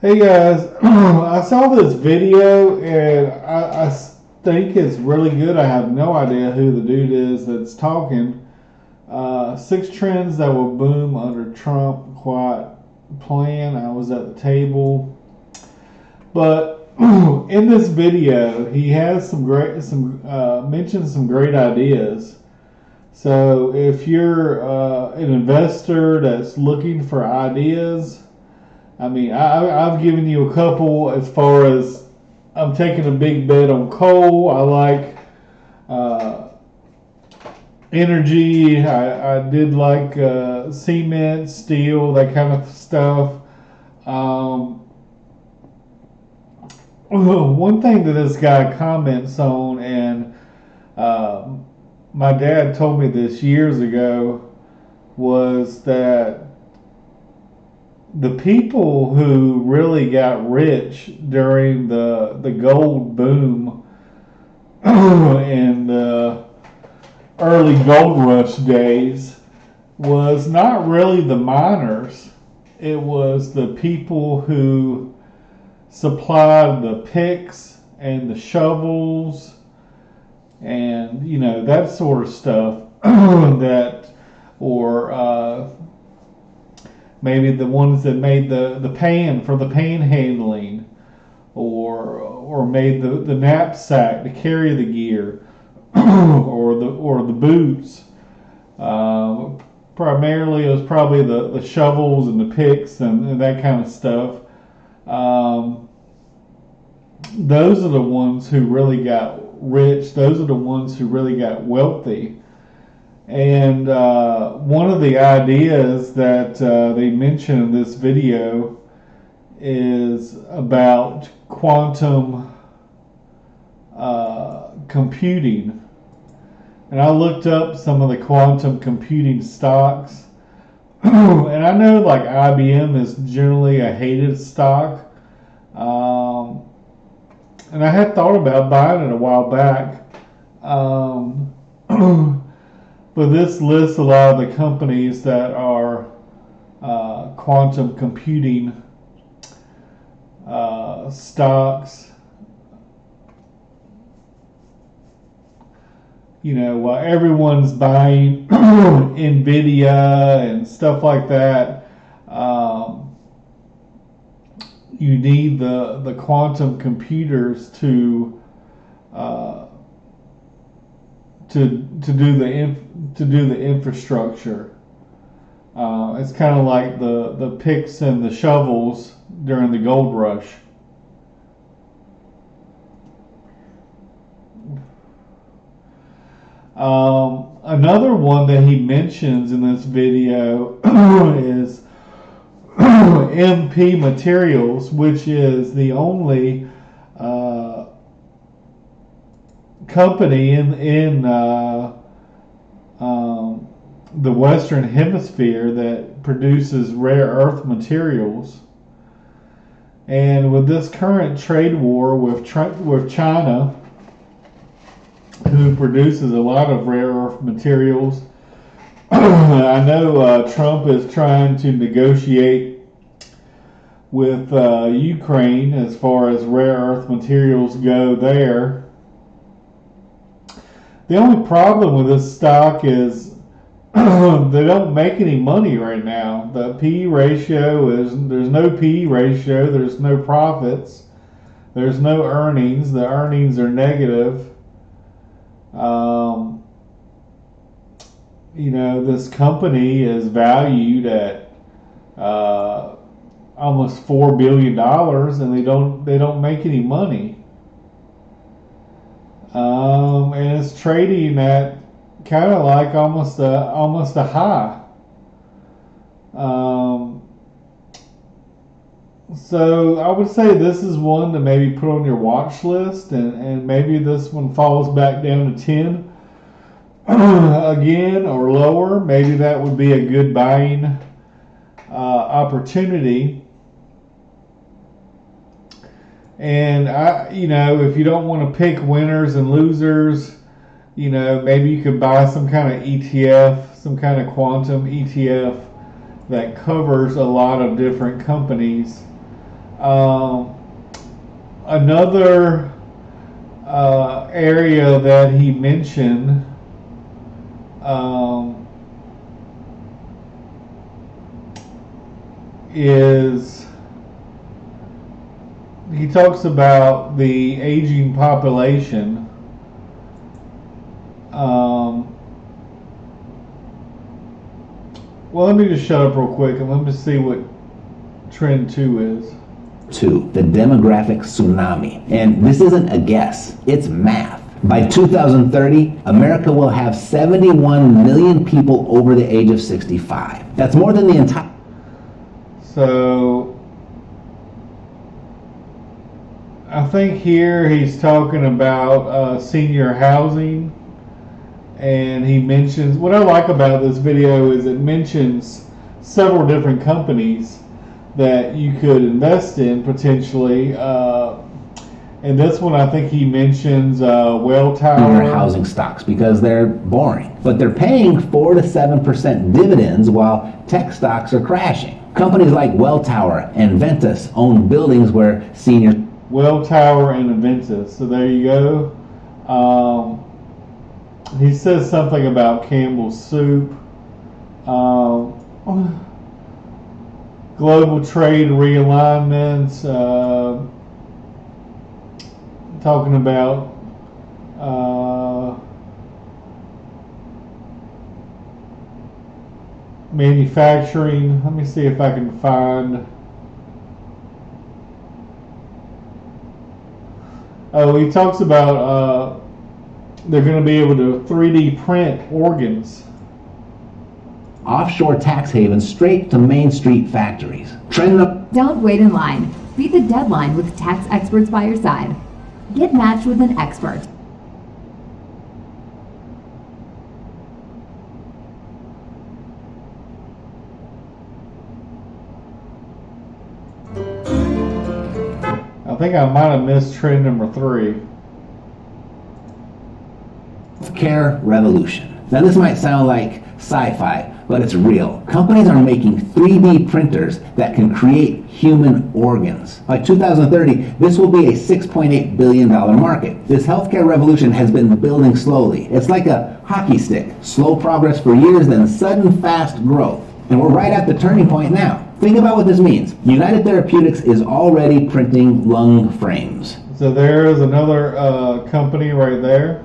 Hey guys, I saw this video and I think it's really good. I have no idea who the dude is that's talking. Six trends that will boom under Trump quiet plan. I was at the table, but in this video, he has mentions some great ideas. So if you're an investor that's looking for ideas, I mean, I've given you a couple as far as I'm taking a big bet on coal. I like uh, energy. I did like cement, steel, that kind of stuff. Um, One thing that this guy comments on, and uh, my dad told me this years ago, was that the people who really got rich during the gold boom and the early gold rush days was not really the miners. It was the people who supplied the picks and the shovels and that sort of stuff that or maybe the ones that made the pan for the panhandling, or made the knapsack to carry the gear, or the boots. Primarily, it was probably the shovels and the picks and that kind of stuff. Um, those are the ones who really got rich. Those are the ones who really got wealthy. And one of the ideas that they mention in this video is about quantum computing. And I looked up some of the quantum computing stocks. And I know like IBM is generally a hated stock. And I had thought about buying it a while back. But this lists a lot of the companies that are quantum computing stocks. While everyone's buying Nvidia and stuff like that, you need the quantum computers to do the infrastructure. It's kind of like the picks and the shovels during the gold rush. Another one that he mentions in this video is MP Materials, which is the only company in the Western Hemisphere that produces rare earth materials. And with this current trade war with China, who produces a lot of rare earth materials, I know Trump is trying to negotiate with Ukraine as far as rare earth materials go there. The only problem with this stock is they don't make any money right now. The PE ratio there's no PE ratio, there's no profits, there's no earnings. The earnings are negative. This company is valued at almost $4 billion, and they don't make any money. And it's trading at kind of like almost a high. So I would say this is one to maybe put on your watch list, and maybe this one falls back down to 10 again or lower. Maybe that would be a good buying opportunity. And if you don't want to pick winners and losers, maybe you could buy some kind of ETF, some kind of quantum ETF that covers a lot of different companies. Another area that he mentioned is he talks about the aging population. Well, let me just shut up real quick and let me see what trend 2 is. 2, the demographic tsunami. And this isn't a guess, it's math. By 2030, America will have 71 million people over the age of 65. That's more than the entire... So, I think here he's talking about senior housing. And he mentions, what I like about this video is it mentions several different companies that you could invest in potentially. And this one, I think he mentions Welltower. Housing stocks because they're boring. But they're paying 4 to 7% dividends while tech stocks are crashing. Companies like Welltower and Ventas own buildings where seniors... Welltower and Ventas. So there you go. He says something about Campbell's Soup. Global trade realignments. Talking about manufacturing. Let me see if I can find. Oh, he talks about they're going to be able to 3D print organs. Offshore tax havens straight to Main Street factories. Don't wait in line. Beat the deadline with tax experts by your side. Get matched with an expert. I think I might have missed trend number 3. Healthcare revolution. Now this might sound like sci-fi, but it's real. Companies are making 3D printers that can create human organs. By 2030, this will be a $6.8 billion market. This healthcare revolution has been building slowly. It's like a hockey stick. Slow progress for years, then sudden fast growth. And we're right at the turning point now. Think about what this means. United Therapeutics is already printing lung frames. So there is another company right there.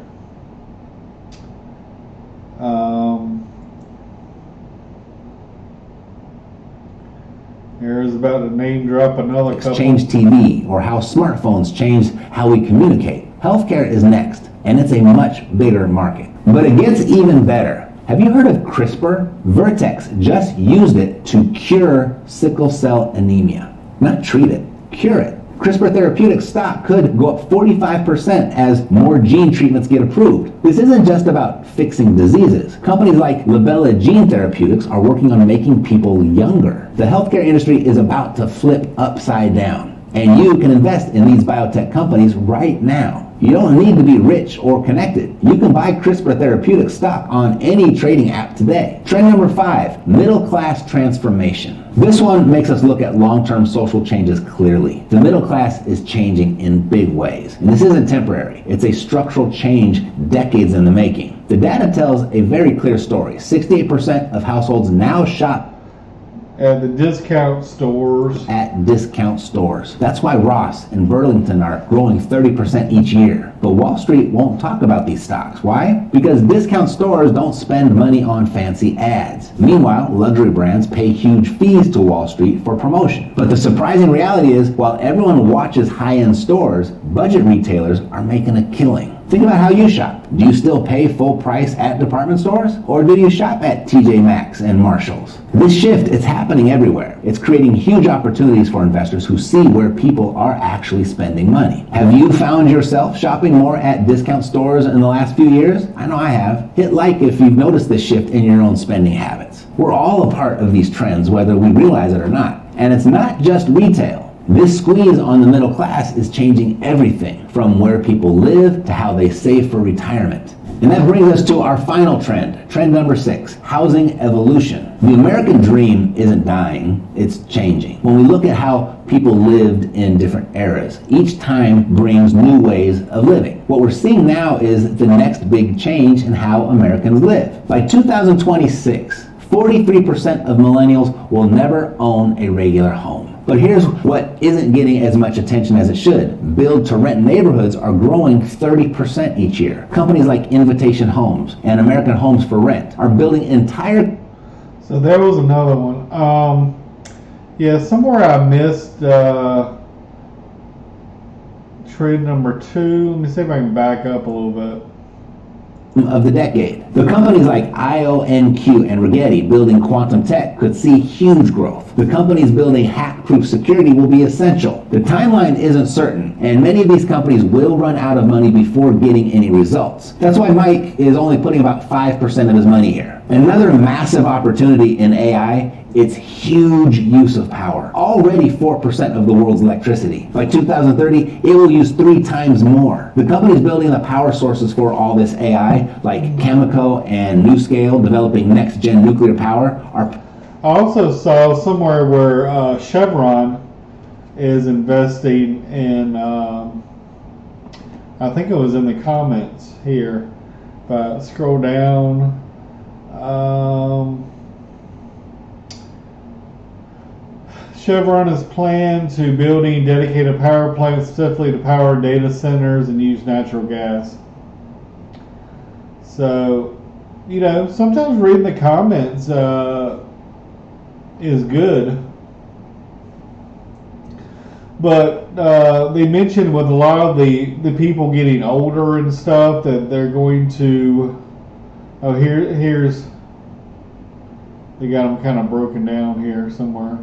Here's about to name drop another couple. Exchange TV, or how smartphones changed how we communicate. Healthcare is next, and it's a much bigger market. But it gets even better. Have you heard of CRISPR? Vertex just used it to cure sickle cell anemia. Not treat it, cure it. CRISPR Therapeutics stock could go up 45% as more gene treatments get approved. This isn't just about fixing diseases. Companies like Libella Gene Therapeutics are working on making people younger. The healthcare industry is about to flip upside down, and you can invest in these biotech companies right now. You don't need to be rich or connected. You can buy CRISPR Therapeutics stock on any trading app today. Trend number 5, middle class transformation. This one makes us look at long-term social changes clearly. The middle class is changing in big ways. And this isn't temporary. It's a structural change decades in the making. The data tells a very clear story. 68% of households now shop at the discount stores. At discount stores. That's why Ross and Burlington are growing 30% each year. But Wall Street won't talk about these stocks. Why? Because discount stores don't spend money on fancy ads. Meanwhile, luxury brands pay huge fees to Wall Street for promotion. But the surprising reality is, while everyone watches high-end stores, budget retailers are making a killing. Think about how you shop. Do you still pay full price at department stores? Or do you shop at TJ Maxx and Marshalls? This shift is happening everywhere. It's creating huge opportunities for investors who see where people are actually spending money. Have you found yourself shopping more at discount stores in the last few years? I know I have. Hit like if you've noticed this shift in your own spending habits. We're all a part of these trends, whether we realize it or not. And it's not just retail. This squeeze on the middle class is changing everything from where people live to how they save for retirement. And that brings us to our final trend, trend number 6, housing evolution. The American dream isn't dying, it's changing. When we look at how people lived in different eras, each time brings new ways of living. What we're seeing now is the next big change in how Americans live. By 2026, 43% of millennials will never own a regular home. But here's what isn't getting as much attention as it should. Build-to-rent neighborhoods are growing 30% each year. Companies like Invitation Homes and American Homes for Rent are building entire... So there was another one. Yeah, somewhere I missed trend number 2. Let me see if I can back up a little bit. Of the decade. The companies like IONQ and Rigetti building quantum tech could see huge growth. The companies building hack-proof security will be essential. The timeline isn't certain, and many of these companies will run out of money before getting any results. That's why Mike is only putting about 5% of his money here. Another massive opportunity in AI, its huge use of power. Already 4% of the world's electricity. By 2030, it will use 3 times more. The companies building the power sources for all this AI, like Cameco and NuScale, developing next-gen nuclear power, are... I also saw somewhere where Chevron is investing in, I think it was in the comments here, but scroll down, Chevron is planned to building dedicated power plants specifically to power data centers and use natural gas. So, you know, sometimes reading the comments is good. But they mentioned with a lot of the people getting older and stuff that they're going to... Oh, here's... They got them kind of broken down here somewhere.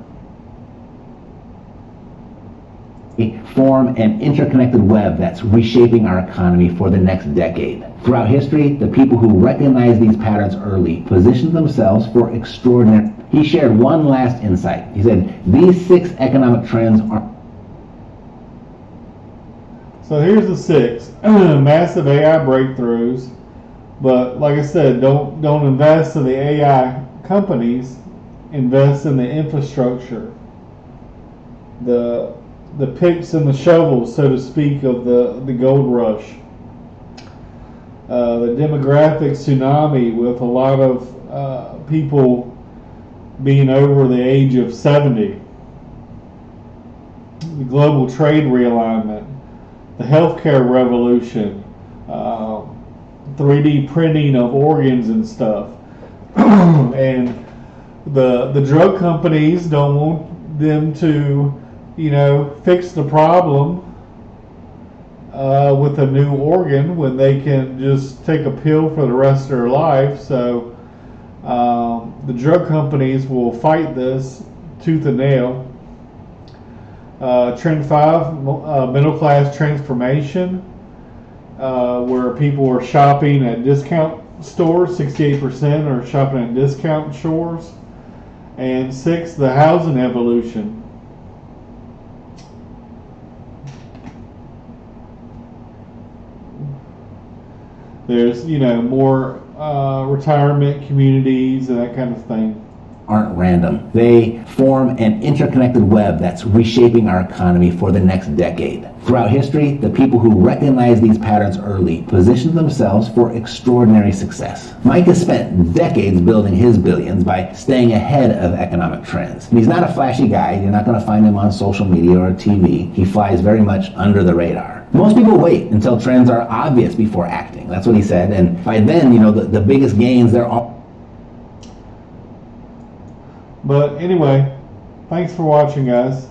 Form an interconnected web that's reshaping our economy for the next decade. Throughout history, the people who recognize these patterns early positioned themselves for extraordinary... He shared one last insight. He said, these 6 economic trends are... So here's the 6. Massive AI breakthroughs. But like I said, don't invest in the AI companies. Invest in the infrastructure. The picks and the shovels, so to speak, of the gold rush. The demographic tsunami with a lot of people being over the age of 70. The global trade realignment. The healthcare revolution. 3D printing of organs and stuff. And the drug companies don't want them to, you know, fix the problem with a new organ when they can just take a pill for the rest of their life. So the drug companies will fight this tooth and nail. Trend 5, middle class transformation, where people are shopping at discount stores. 68% are shopping at discount stores. And 6, the housing evolution. There's, you know, more retirement communities and that kind of thing. Aren't random. They form an interconnected web that's reshaping our economy for the next decade. Throughout history, the people who recognize these patterns early positioned themselves for extraordinary success. Mike has spent decades building his billions by staying ahead of economic trends. And he's not a flashy guy. You're not going to find him on social media or TV. He flies very much under the radar. Most people wait until trends are obvious before acting. That's what he said. And by then, you know, the biggest gains, they're all... But anyway, thanks for watching, guys.